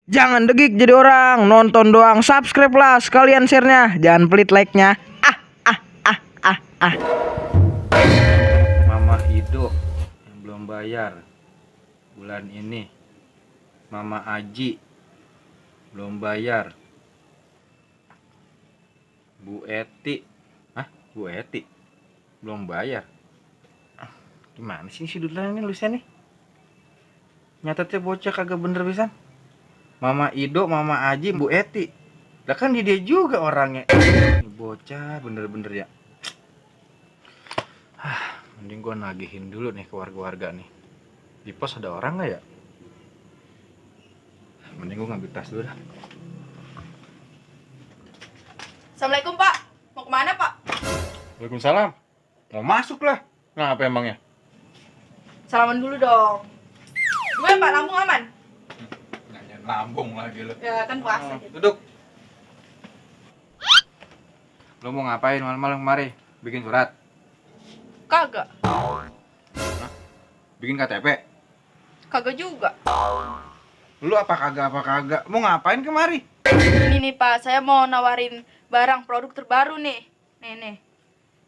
Jangan degik jadi orang, nonton doang, subscribe lah sekalian share-nya, jangan pelit like-nya. Mama Ido yang belum bayar bulan ini. Mama Aji belum bayar. Bu Eti, Bu Eti belum bayar. Gimana sih sudutnya ini lulusnya nih? Nyatetnya bocah kagak bener pisan. Mama Ido, Mama Aji, Bu Eti. Lah kan dia juga orangnya. Ini bocah bener-bener ya. Mending gua nagihin dulu nih ke warga-warga nih. Di pos ada orang nggak ya? Mending gua ngambil tas dulu dah. Assalamualaikum Pak, mau kemana Pak? Waalaikumsalam. Mau masuk lah. Ngapa emangnya? Salaman dulu dong. Gue Pak, lambung aman? Nanya lambung lagi lo. Ya kan puasa gitu. Duduk. Lo mau ngapain malam-malam kemari? Bikin surat? Kagak, Bikin KTP? kagak juga. Lu apa kagak? Mau ngapain kemari? Ini nih Pak, saya mau nawarin barang produk terbaru nih. Nih.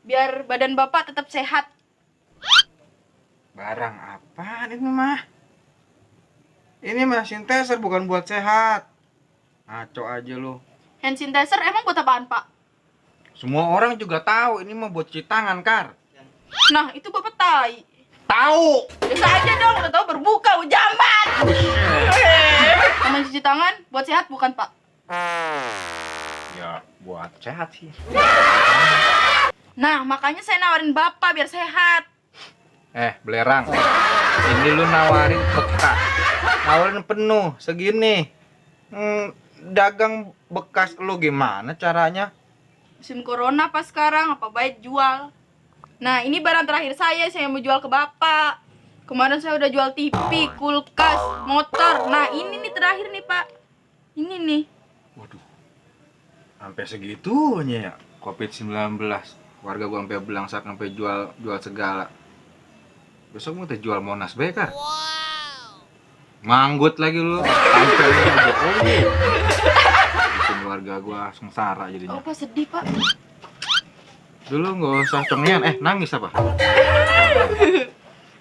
Biar badan Bapak tetap sehat. Barang apaan ini mah? Ini mah syntheser bukan buat sehat. Ngaco aja lu. Hand sanitizer emang buat apaan Pak? Semua orang juga tahu ini mah buat cuci tangan, Kar. Nah, itu Bapak tai. Tahu. Biasa aja dong, udah tahu berbuka, ujaman. Sama cuci tangan buat sehat bukan Pak? Ya, buat sehat sih. Nah, makanya saya nawarin Bapak biar sehat. Belerang. Ini lu nawarin bekas. Nawarin penuh segini. Dagang bekas lu gimana caranya? Musim corona apa sekarang, apa baik jual. Nah, ini barang terakhir saya mau jual ke Bapak. Kemarin saya udah jual TV, kulkas, motor. Nah, ini nih terakhir nih, Pak. Ini nih. Waduh. Sampai segitunya ya COVID-19. Warga gua sampai belangsak sampai jual segala. Besok mau jual Monas Bekar. Wow. Manggut lagi lu. Sampai Jokowi. Bikin warga gua sengsara jadinya. Oh, Pak sedih, Pak. Dulu nggak usah cengian. Nangis apa?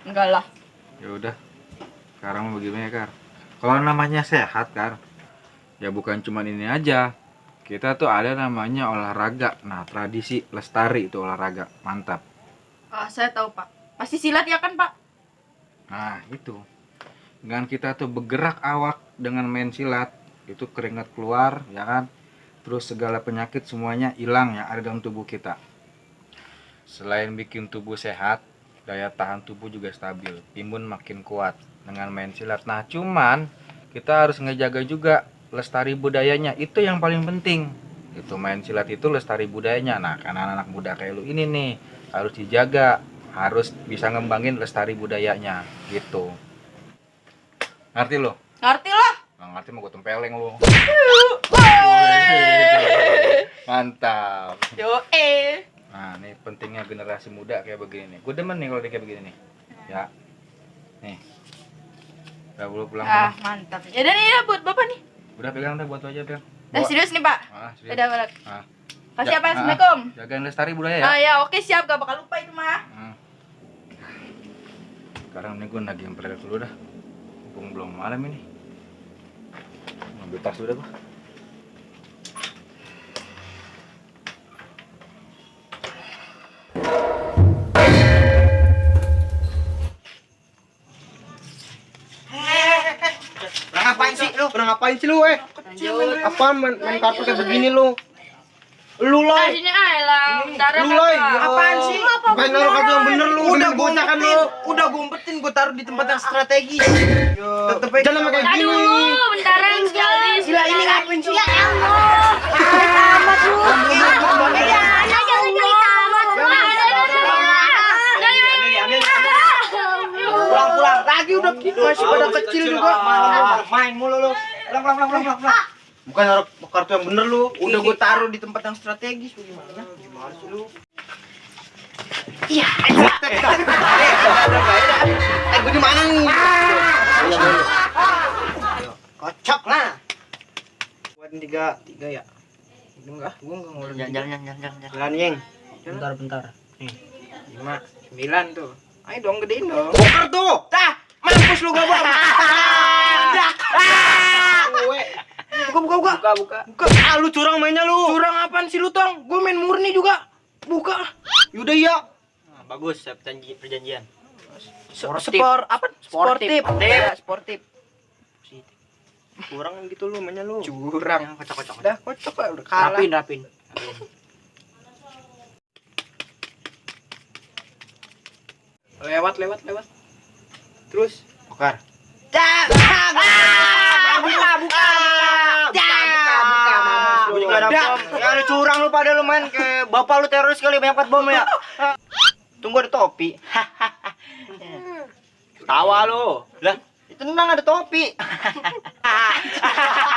Enggak lah. Ya udah. Sekarang mau bagaimana, Kar? Kalau namanya sehat, Kar, ya bukan cuman ini aja. Kita tuh ada namanya olahraga. Nah, tradisi lestari itu olahraga. Mantap. Saya tahu, Pak. Pasti silat ya kan, Pak? Nah, itu. Dengan kita tuh bergerak awak dengan main silat, itu keringat keluar, ya kan? Terus segala penyakit semuanya hilang yang ada dalam tubuh kita. Selain bikin tubuh sehat, daya tahan tubuh juga stabil, imun makin kuat dengan main silat. Nah, cuman kita harus ngejaga juga lestari budayanya, itu yang paling penting. Itu main silat itu lestari budayanya. Nah, kan anak-anak muda kayak lu ini nih harus dijaga, harus bisa ngembangin lestari budayanya, gitu. Ngerti lo? Ngerti lah. Nggak ngerti mau gue tempeleng lu. Mantap. Nah, ini pentingnya generasi muda kayak begini nih. Gue demen nih kalau dia kayak begini nih. Ya. Nih. Udah belum pulang. Mantap. Ya udah nih ya buat Bapak nih. Udah pegang dah buat lo aja, pegang. Serius nih, Pak. Serius. Udah, Pak. Kasih Ya, apa? Assalamualaikum. Jagain lestari budaya ya. Ya, oke siap. Gak bakal lupa itu mah. Sekarang nih gue nagih yang dulu dah. Mumpung belum malam ini. Ngambil tas dulu dah gue. Ngapain sih lu, Apaan main kartu kayak begini lu? Lu loh. Sini aja lah. Lu loh. Apaan sih? Main naruh kartu yang bener lu. Udah bocah kan lu. Udah gue umpetin, gue taruh di tempat yang strategis. Tetep aja jangan kayak gini. Bentaran sekali. Gila, ini ngapain sih? Ya Allah. Tamat lu. Pulang lagi udah masih pada kecil juga. Main mulu lu. Pulang. Bukan naruh kartu yang bener lu. Udah gue taruh di tempat yang strategis. Gimana sih lu? Iya. Gue di mana nih? Kocok lah. tiga ya. Enggak, gua enggak ngulur. Jalan. Jalan Yeng. Bentar. 5, 9 tuh. Ayo dong gedein dong. Boker tuh. Tah, mampus lu gak bang. Buka. Buka. Ah lu curang mainnya lu. Curang apaan sih lu, Tong? Gue main murni juga. Buka. Yaudah ya. Nah, bagus, perjanjian. Sportif. Sportif. Ya, sportif. Curang gitu lu mainnya lu. Curang. Kocok. Udah kocok lah, udah kalah. Rapin. Lewat. Terus Bokar. buka. Gua juga ada bom. Ya lu curang lu pada lu main ke bapak lu teroris kali banyak banget bom ya. Tunggu ada topi. Tawa lu. Lah, itu tenang ada topi.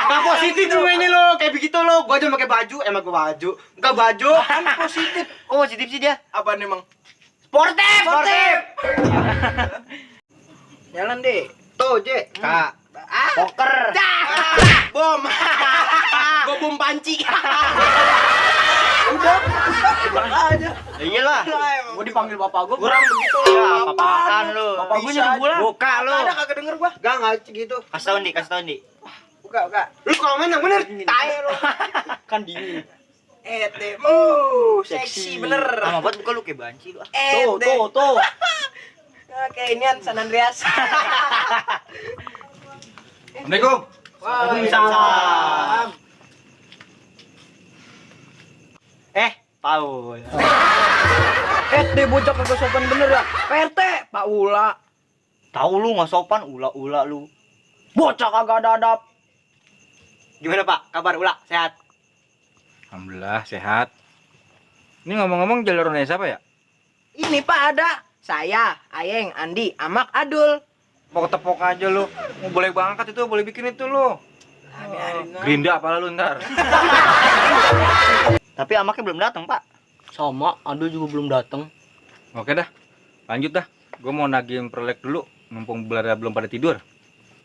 Gak positif tuh mainnya lo, kayak begitu lo. Gua aja pakai baju, emang gua baju. Enggak baju, kan positif. Oh, positif sih dia. Apaan emang? Sportif. Jalan deh. Tuh, J. Kak. Poker. Bom. Gua bom panci. Udah aja. Ya iyalah. Gua dipanggil bapak gua. Kurang begitu. Ya, apa-apaan lu? Bapak gua nyuruh gua. Buka lu. Ada kagak denger gua? Enggak gitu. Kasih tau Ndi. Buka. Lu kalau main yang bener, tae lu. Kan dingin. Seksi bener. Lama banget buka lu kayak banci lu. Tuh. Oke, inian San Andreas. Assalamualaikum. Waalaikumsalam. Paul. Deh bocah kagak sopan bener ya. PRT, Pak Ula. Tahu lu nggak sopan ula lu. Bocah kagak ada adab. Gimana Pak? Kabar Ula? Sehat? Alhamdulillah sehat. Ini ngomong-ngomong jalur Ronda siapa ya? Ini Pak ada. Saya, Ayeng, Andi, Amak, Adul. Tepok aja lu. Mau boleh bangkat itu, boleh bikin itu lu. Gerinda apalah lu ntar. Tapi Amaknya belum datang Pak. Sama, Adul juga belum datang. Oke dah, lanjut dah. Gue mau nagihin proyek dulu, mumpung belum pada tidur.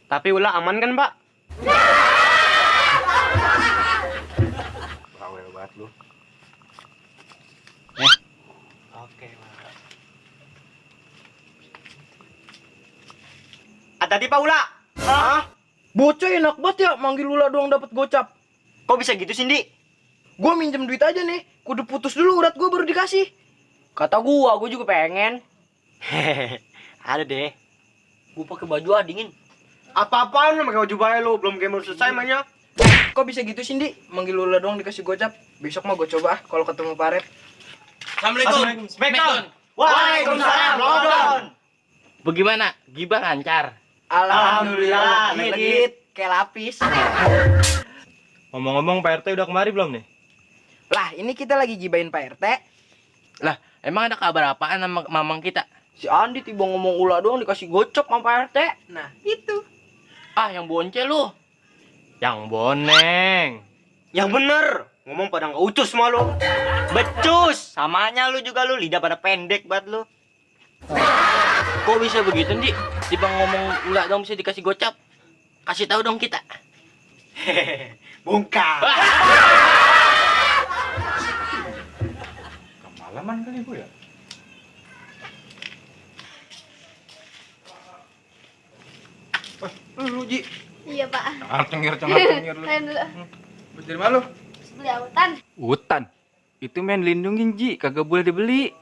Tapi Ula aman kan, Pak? Bawel banget lu. Oke Pak. Hati-hati Pak Ula. Bocah enak banget ya, manggil Ula doang dapat gocap. Kok bisa gitu Cindy? Gua minjem duit aja nih, kudu putus dulu urat gua baru dikasih. Kata gua juga pengen. Hehehe. Ada deh. Gua pakai baju dingin. Apa-apaan lu pakai baju bayi lu, belum game selesai mainnya. Kok bisa gitu Cindy? Manggil Ula doang dikasih gocap. Besok mah gua coba kalau ketemu Paret. Assalamualaikum. Smackdown. Waalaikumsalam. London. Bagaimana? Gibah lancar? Alhamdulillah, Legit kayak lapis. Ngomong-ngomong Pak RT udah kemari belum nih? Lah, ini kita lagi gibain Pak RT. Lah, emang ada kabar apaan sama mamang kita? Si Andi tiba ngomong Ula doang dikasih gocap sama Pak RT. Nah, itu. Ah, yang boncel lu. Yang boneng. Yang bener. Ngomong pada nggak ucus semua lu. Becus. Samanya lu juga lu, lidah pada pendek banget lu. Kok bisa begitu, Ndi? Tiba ngomong Ula dong bisa dikasih gocap. Kasih tahu dong kita. Hehehe. Bungkam. Kemalaman kali bu ya? Lu Ji. Iya pak. Cengir lu. Kalian dulu. Dari mana lu? Beli autan. Hutan. Itu main lindungin Ji, kagak boleh dibeli.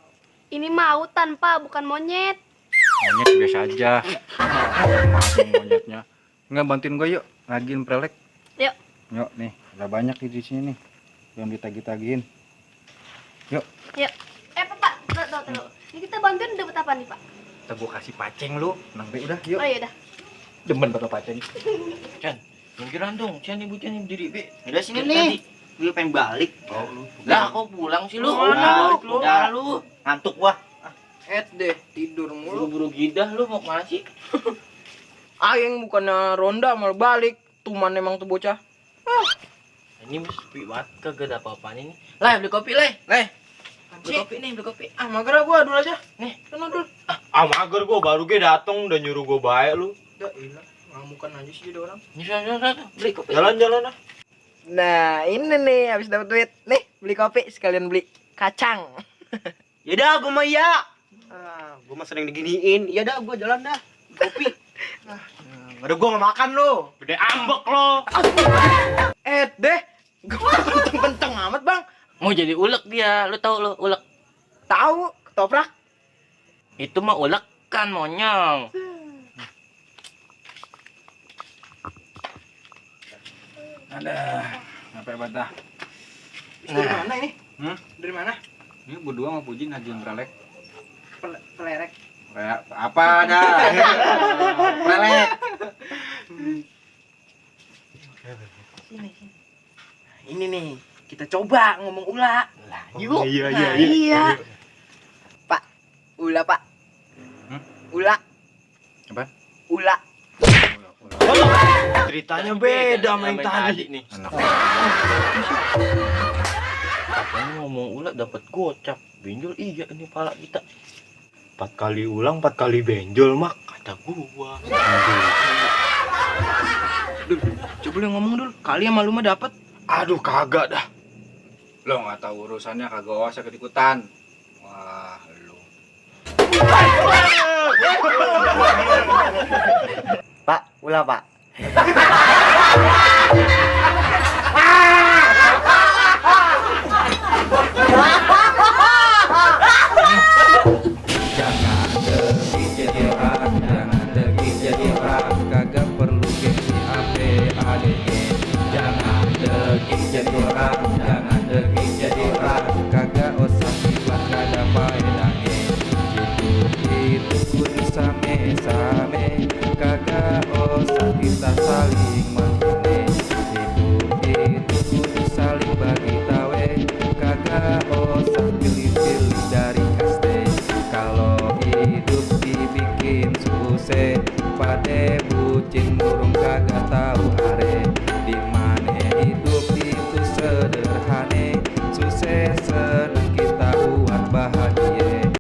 Ini mah autan pak, bukan monyet. Monyet biasa aja. Masuk monyetnya. Nggak bantuin gue yuk, ngagiin prelek. Yuk. Yuk nih, ada banyak di sini nih yang ditagi-tagihin. Yuk. Yuk. Pak. Tuh. Ini kita bantuin dapat apa nih pak? Kita gua kasih paceng lu. Nang udah, yuk. Oh iya dah. Demen pakai paceng. Chan, minggiran dong. Chan ibu Chan berdiri, Be. Udah sini nih. Gue pengen balik. Oh, lu. Lah, kok pulang sih lu? Mana? Udah lu. Ngantuk gua. Deh, tidur mulu. Buru-buru gidah lu mau kemana sih? Ayeng bukannya ronda malah balik. Tuman emang tuh bocah. Ini sepi banget, kagak ada apa-apanya nih. Lah, beli kopi, Leh. Beli kopi nih, beli kopi. Ah, mager gua dulu aja. Nih, Sana dulu. Mager gua baru datang udah nyuruh gua baik lu. Udah, ilah. Ngamukan aja sih ada orang. Nih, sana, beli kopi. Jalan ah. Nah, ini nih habis dapat duit. Nih, beli kopi sekalian beli kacang. Ya dah, gua mah iya. Gua mah sering diginiin. Ya dah, gua jalan dah. Kopi. Aduh, gua nggak makan lo. Gede ambek lo. Deh. Gua kenceng-kenceng amat, Bang. Mau jadi ulek dia, lu tahu lu ulek. Tahu, ketoprak. Itu mah ulek kan monyong. Ada sampai batah. Dari mana ini? Dari mana? Ini berdua sama Puji ngajuin prelek. Pelerek. Apa dah? Prelek. Ini nih, kita coba ngomong ula. Lah, yuk. Iya. Pak, ula, Pak. Ula. Apa? Ula. Ceritanya beda sama yang tadi. nih. Katanya ngomong ulek dapat gocap. Benjol iya ini pala kita. 4 kali ulang 4 kali benjol mak kata gua. Dul, coba lu ngomong dul. Kali sama lu mah dapat. Aduh kagak dah. Lo nggak tahu urusannya kagak usah ikut-ikutan. Wah, lu. Pak, ulah, Pak.